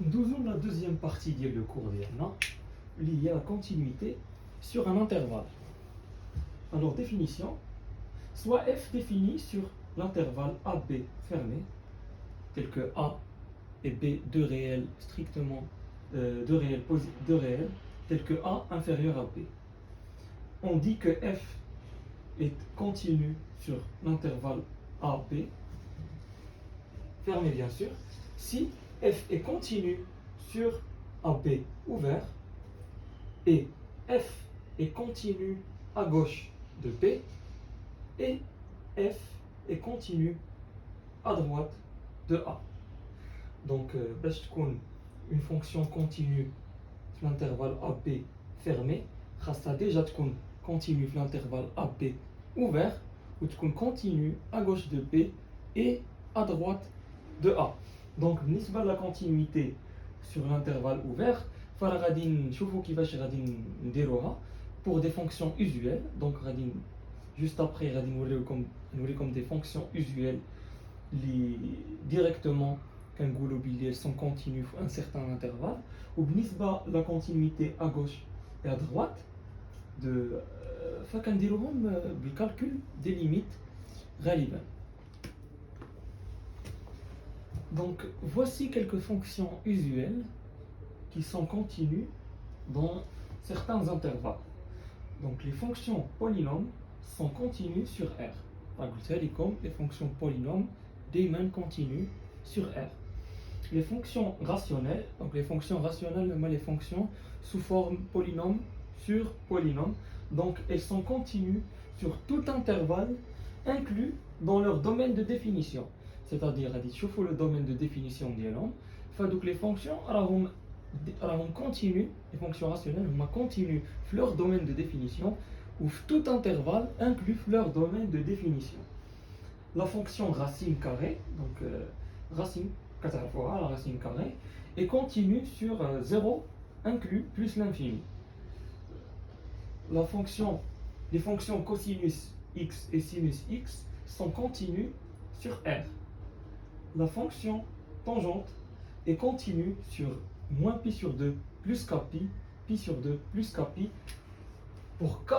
Nous avons la deuxième partie du cours liée à la continuité sur un intervalle. Alors, définition, soit f défini sur l'intervalle AB fermé, tel que A et B, deux réels strictement, deux réels, tel que A inférieur à B. On dit que f est continu sur l'intervalle AB, fermé bien sûr, si f est continu sur AB ouvert et f est continu à gauche de B et f est continu à droite de A. Donc, une fonction continue sur l'intervalle AB fermé, ça déjà continue sur l'intervalle AB ouvert ou continue à gauche de B et à droite de A. Donc, nisba la continuité sur l'intervalle ouvert, pour des fonctions usuelles. Donc, juste après, nous comme des fonctions usuelles directement elles sont continues à un certain intervalle. Ou nisba la continuité à gauche et à droite de le calcul des limites غالبا. Donc, voici quelques fonctions usuelles qui sont continues dans certains intervalles. Donc, les fonctions polynômes sont continues sur R. Comme les fonctions polynômes دايما continues sur R. Les fonctions rationnelles, donc les fonctions rationnelles, les fonctions sous forme polynôme sur polynôme, donc elles sont continues sur tout intervalle inclus dans leur domaine de définition. C'est-à-dire, le domaine de définition donc les fonctions continuent, les fonctions rationnelles continuent leur domaine de définition ou tout intervalle inclut leur domaine de définition. La fonction racine carrée, donc racine, la racine carrée, est continue sur 0 inclus plus l'infini. Les fonctions cosinus x et sinus x sont continues sur R. La fonction tangente est continue sur moins pi sur 2 plus kpi, pi sur 2 plus kpi, pour k,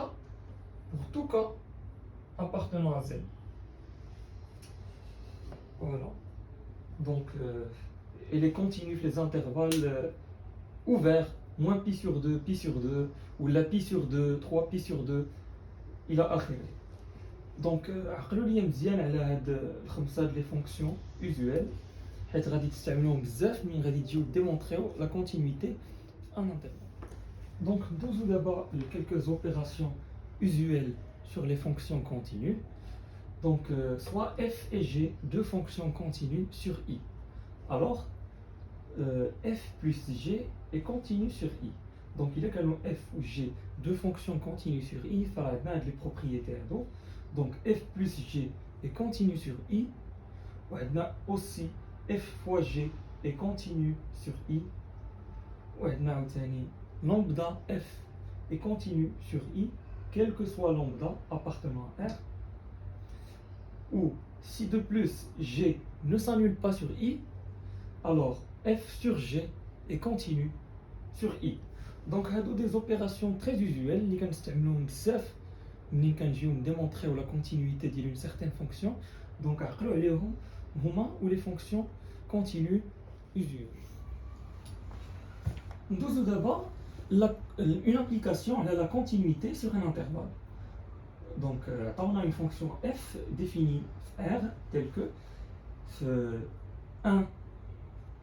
pour tout k appartenant à Z. Voilà. Donc, elle est continue les intervalles ouverts, moins pi sur 2, ou la pi sur 2, 3 pi sur 2, il a akhiri. Donc, عقلوا لي مزيان على هاد الخمسه ديال لي فونكسيون usuelles حيت غادي تستعملوهم بزاف من غادي تجيو démontrer la continuité en intervalle. Donc, nous d'abord quelques opérations usuelles sur les fonctions continues. Donc, soit f et g, deux fonctions continues sur i. Alors, f plus g est continu sur i. Donc, il y a quand même f ou g, deux fonctions continues sur i, il faudra mettre les propriétaires. Donc, f plus g est continu sur i. On a aussi f fois g est continu sur i. On a aussi lambda f est continu sur i, quel que soit lambda appartenant à R. Ou si de plus g ne s'annule pas sur i, alors f sur g est continu sur i. Donc, il y a des opérations très usuelles qui nous démontrer la continuité d'une certaine fonction. Donc, ou les fonctions continues usuelles. Nous d'abord une application à la continuité sur un intervalle. Donc, on a une fonction f définie R telle que 1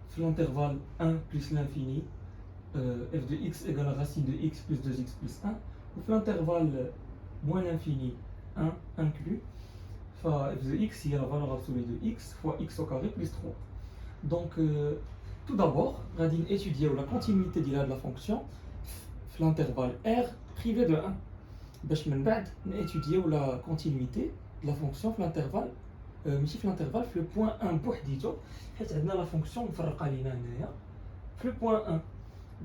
sur l'intervalle 1 plus l'infini, f de x égale racine de x plus 2x plus 1, ou sur l'intervalle moins l'infini 1 inclus, f de x il y a la valeur absolue de x fois x au carré plus 3. Donc, tout d'abord, on va étudier la continuité de la fonction sur l'intervalle R privé de 1. باش من بعد نétudier la continuité de la fonction في l'intervalle ماشي في l'intervalle في le point 1 بوحديته حيت عندنا la fonction مفرقه لينا هنايا في le point 1.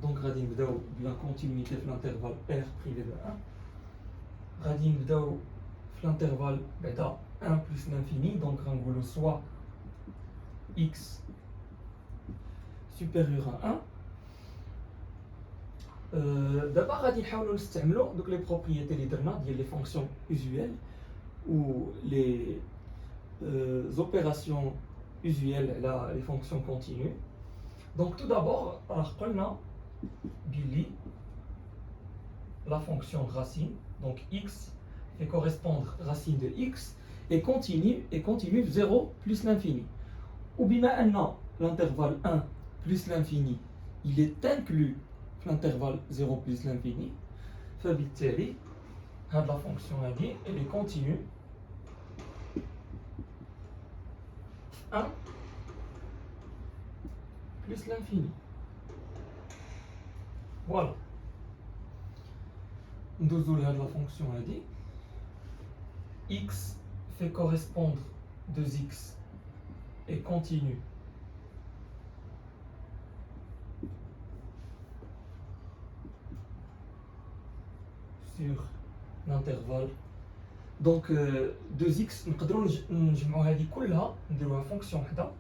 donc غادي نبداو بلا continuité في l'intervalle R privé de 1. غادي نبداو في l'intervalle بعدا 1 plus l'infini, donc غنقولوا soit x supérieur à 1. D'abord, on va les propriétés les fonctions usuelles ou les opérations usuelles, les fonctions continues. Donc tout d'abord, on a la fonction racine, donc x fait correspondre racine de x et continue 0 plus l'infini. Ou bien l'intervalle 1 plus l'infini, il est inclus l'intervalle 0 plus l'infini. فبالتالي هذه la fonction هذه elle est continue 1 plus l'infini. Voilà. Nous avons la fonction هذه x fait correspondre 2x et continue sur l'intervalle. Donc 2x نقدروا نجمعوا هذه كلها نديروها fonction وحده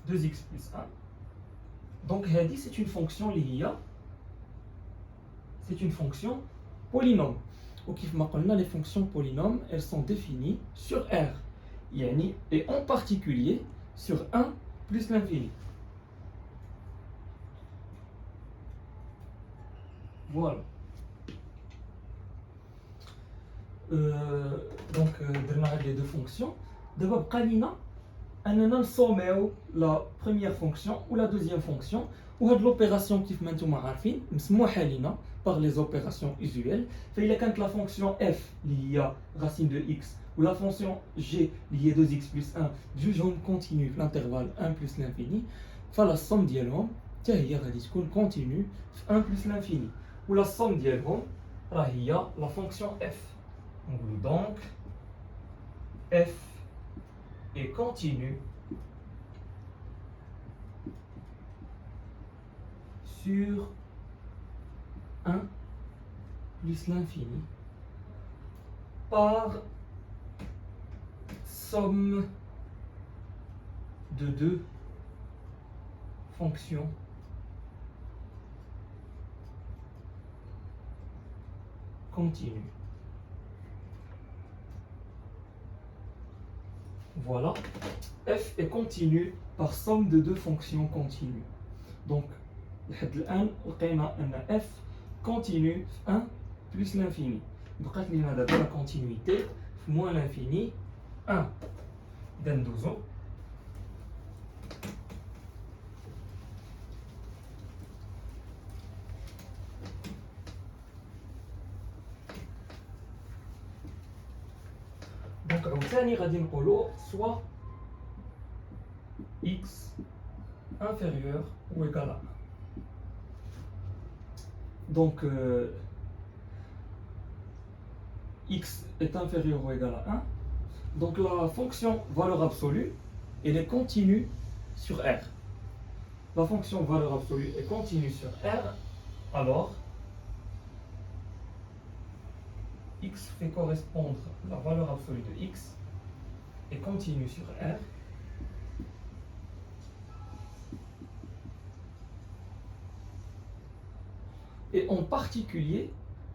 2x plus 1. Donc هذه c'est une fonction اللي هي c'est une fonction polynôme. وكيف ما قلنا les fonctions polynômes elles sont définies sur R يعني et en particulier sur 1 plus l'infini. Voilà. Donc درنا les deux fonctions. دابا بقى لينا اننا نسوميو la première fonction ou la deuxième fonction وهاد l'opération كيف ما نتوما عارفين مسموحه لينا par les opérations usuelles. فإلا كانت la fonction f اللي هي racine de x ou la fonction g اللي هي 2x plus 1 جوجهم continue في l'intervalle 1 plus l'infini, فلا somme ديالهم حتى هي غادي تكون continue في 1 plus l'infini. و la somme ديالهم راه هي la fonction f. Donc f est continue sur 1 plus l'infini par somme de deux fonctions continues. Voilà, f est continue par somme de deux fonctions continues. Donc, f continue 1 plus l'infini. Donc, la continuité moins l'infini 1. Donc, عاوتاني غادي نقولوا soit x inférieur ou égal à 1. Donc x est inférieur ou égal à 1. Donc la fonction valeur absolue, elle est continue sur R. La fonction valeur absolue est continue sur R, alors x fait correspondre la valeur absolue de x et continue sur R. Et en particulier,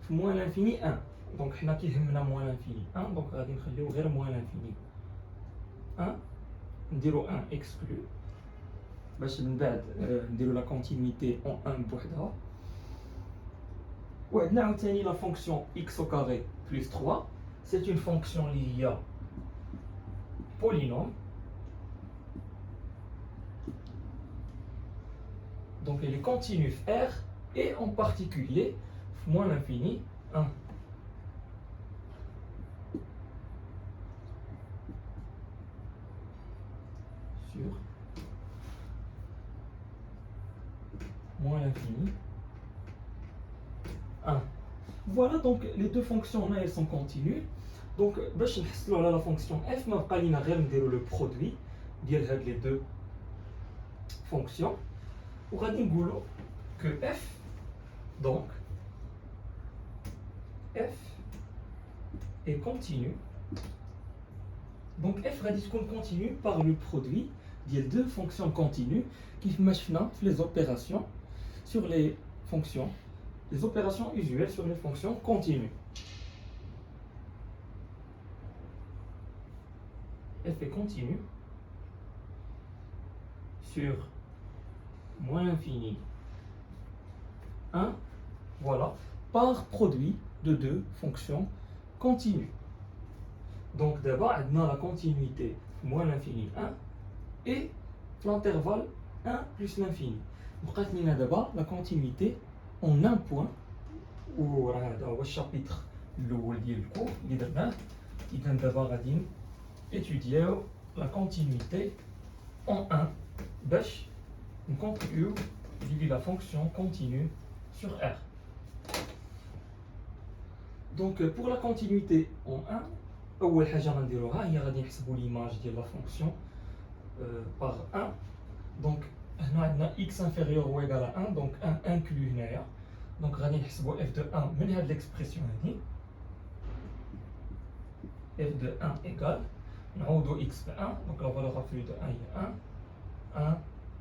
moins l'infini 1. Donc, on a moins l'infini 1. Donc, on va faire moins l'infini 1. On va 1 exclu. On va la continuité en 1 بوحدها. وعندنا عاوتاني la fonction x au carré plus 3. C'est une fonction liée à polynôme. Donc, elle est continue R et en particulier moins l'infini 1. Sur moins l'infini 1. Voilà, donc les deux fonctions là elles sont continues. Donc باش نحصلوا على la fonction f ما بقى لينا غير نديروا le produit ديال هاد les deux fonctions وغادي نقولوا que f donc f est continue. Donc f غادي تكون continue par le produit ديال deux fonctions continues كيف ما شفنا في les opérations sur les fonctions, les opérations usuelles sur les fonctions continues. F est continue sur moins l'infini 1, voilà, par produit de deux fonctions continues. Donc d'abord, on a la continuité moins l'infini 1 et l'intervalle 1 plus l'infini. Donc on a d'abord la continuité en un point, ou le chapitre le cours, il a d'abord étudier la continuité en 1, باش نكونتينيو la fonction continue sur R. Donc pour la continuité en 1, أول حاجة غنديروها هي غادي نحسبوا l'image ديال la fonction par 1. Donc هنا عندنا x inférieur ou égal à 1, donc 1 inclus هنايا. Donc غادي نحسبوا f de 1 من هاد l'expression هادي. f de 1 égale نعوضوا x ب 1, donc la valeur absolue de 1 est 1. 1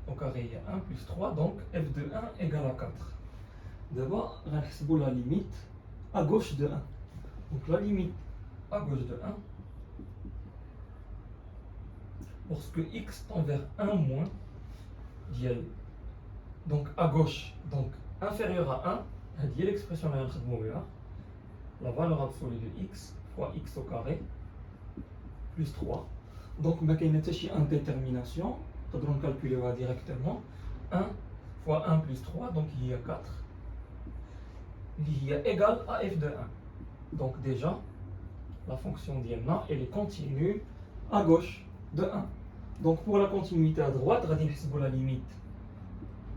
au carré il y a 1 plus 3, donc f de 1 égale à 4. D'abord, on va la limite à gauche de 1. Donc la limite à gauche de 1, lorsque x tend vers 1 moins, donc à gauche, donc inférieur à 1, c'est l'expression la valeur absolue de x fois x au carré plus 3. Donc il y a une indétermination. On peut calculer directement 1 fois 1 plus 3, donc il y a 4. Il y a égal à f de 1. Donc déjà, la fonction d'Iemna, elle est continue à gauche de 1. Donc pour la continuité à droite, on va la limite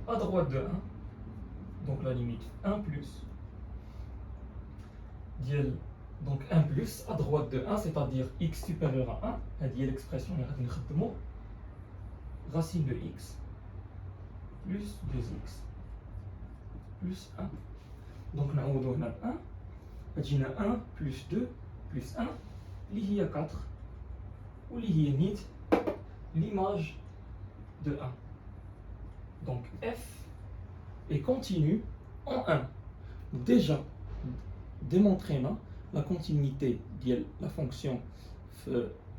à droite de 1. Donc la limite 1 plus. Donc 1 plus à droite de 1, c'est-à-dire x supérieur à 1. C'est l'expression racine de x plus 2x plus 1. Donc on a 1, 1 plus 2 plus 1, il y a 4, ou il y a l'image de 1. Donc f est continue en 1. Déjà démontré la continuité de la fonction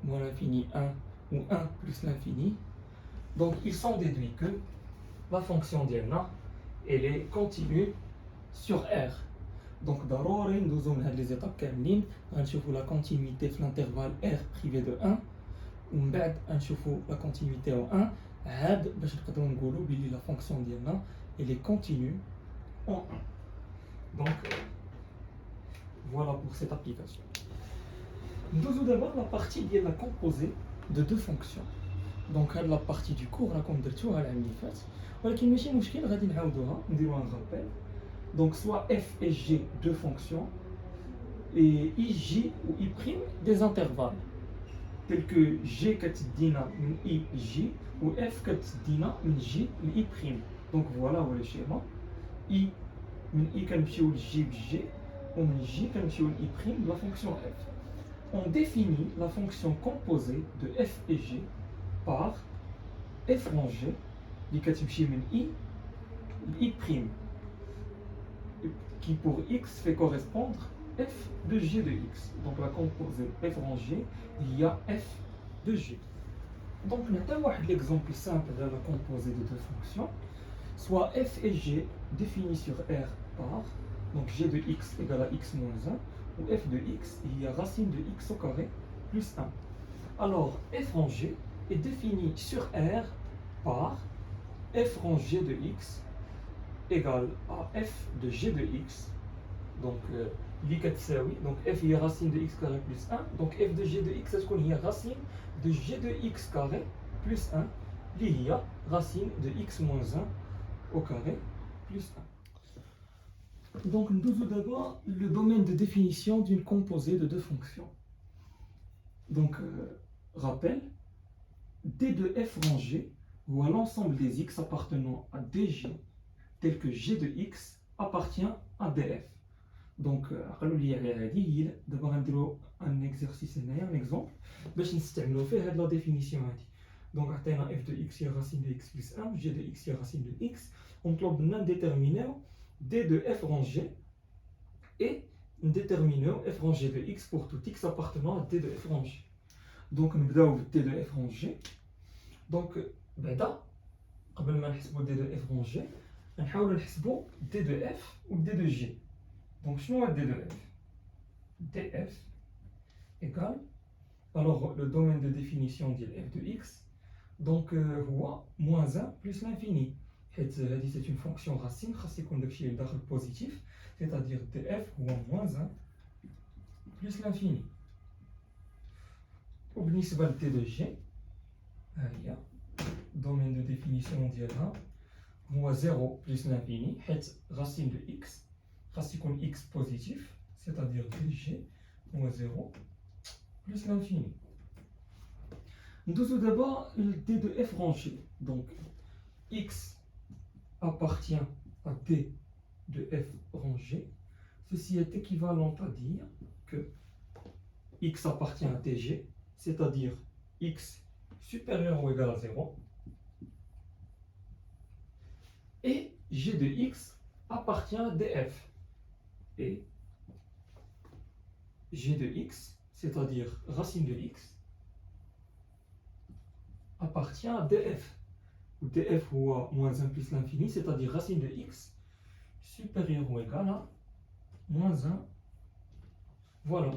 moins l'infini 1 ou 1 plus l'infini. Donc il s'en déduit que la fonction d'Iemna, elle est continue sur R. Donc d'abord, nous avons les étapes كاملين غنشوفوا la continuité في l'intervalle R privé de 1 ومن بعد غنشوفوا la continuité en 1 عاد باش نقدروا نقولوا بلي la fonction ديالنا elle est continue en 1. Donc voilà pour cette application. Nous avons d'abord la partie de la composée de deux fonctions. Donc la partie du cours راكم درتوها العام اللي فات ولكن ماشي مشكل غادي نعاودوها نديروها un rappel. Donc soit f et g deux fonctions et i, j ou i' des intervalles tels que g كتدينا من i j ou f كتدينا من j ل i'. Donc voilà هو le schéma. i من i كنمشيو ل j ب j ومن j كنمشيو ل i' la fonction f. On définit la fonction composée de f et g par f rangé qui كتمشي من i ل i', qui pour x fait correspondre f de g de x. Donc la composée f rangée, il y a f de g. Donc nous avons l'exemple simple de la composée de deux fonctions, soit f et g définis sur R par, donc g de x égale à x moins 1, ou f de x, il y a racine de x au carré plus 1. Alors f rangé est défini sur R par f rangé de x égale à f de g de x, donc donc f est racine de x carré plus 1, donc f de g de x est-ce qu'on y a racine de g de x carré plus 1, il y a racine de x moins 1 au carré plus 1. Donc nous avons d'abord le domaine de définition d'une composée de deux fonctions. Donc rappel, d de f rangé voit l'ensemble des x appartenant à dg tel que g de x appartient à df. Donc d'abord un exercice un exemple باش نستعملوا فيه هاد la définition هادي. Donc, f de x est racine de x plus 1, g de x est racine de x. On doit déterminer d de f rang g et déterminer f rang g de x pour tout x appartenant à d de f rang g. Donc, on va d de f rang g. Donc, avant de نحسبوا d de f rang g, نحاول نحسبوا d de f ou d de g. Donc, شنو هو d de f? df égale, alors le domaine de définition de f de x, donc moins 1 plus l'infini. C'est une fonction racine, c'est positif, c'est-à-dire df moins 1 plus l'infini. وبالنسبة d de g, domaine de définition ديالها هو 0 plus l'infini, racine de x, racine x positif, c'est-à-dire dg moins 0 plus l'infini. Nous d'abord le d de f rangé. Donc x appartient à d de f rangé. Ceci est équivalent à dire que x appartient à dg, c'est-à-dire x supérieur ou égal à 0. Et g de x appartient à df. Et g de x, c'est-à-dire racine de x, appartient à df. Où df ou moins 1 plus l'infini, c'est-à-dire racine de x supérieur ou égal à moins 1. Voilà.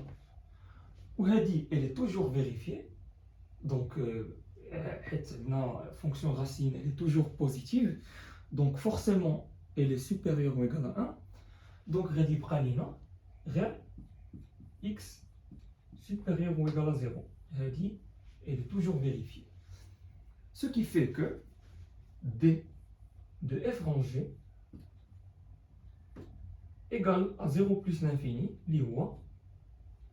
Où elle est toujours vérifiée. Donc, la fonction racine elle est toujours positive. Donc, forcément, elle est supérieure ou égale à 1. Donc, réel x supérieur ou égal à 0. Elle est toujours vérifiée. Ce qui fait que d de f rangé égale à 0 plus l'infini,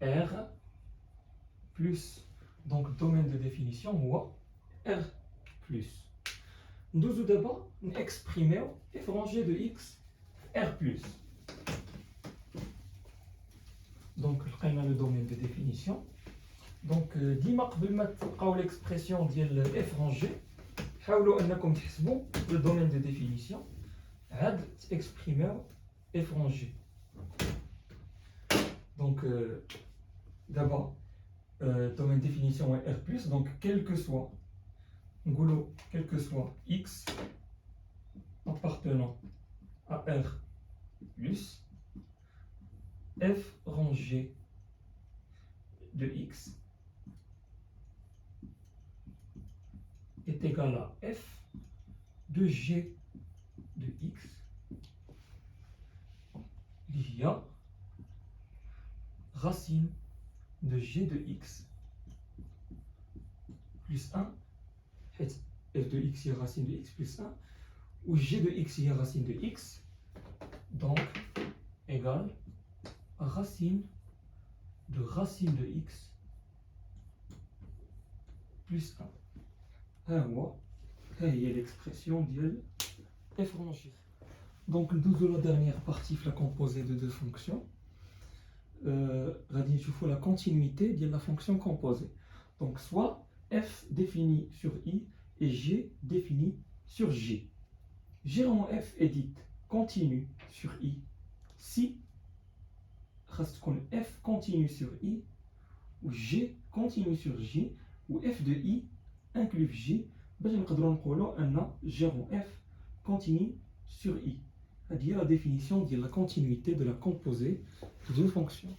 r plus, donc domaine de définition, r plus. Nous d'abord exprimer f rangé de x, r plus. Donc, on a le domaine de définition. Donc, ديما قبل ما تلقاو l'expression ديال f rangé, حاولوا انكم تحسبوا le domaine de définition عاد تexprimer f rangé. Donc, d'abord, domaine de définition est r+, donc quel que soit x appartenant à r+, f rangé de x est égal à f de g de x via racine de g de x plus 1, f de x est racine de x plus 1, où g de x est racine de x, donc égale à racine de x plus 1. هي l'expression ديال f rangé. Donc nous la dernière partie la composée de deux fonctions. غادي نشوفوا la continuité de la fonction composée. Donc soit f défini sur i et g défini sur g. G en f est dite continue sur i si f continue sur i ou g continue sur j ou f de i inclut j. باش نقدروا نقولوا ان g en f continue sur i. C'est-à-dire la définition de la continuité de la composée de deux fonctions.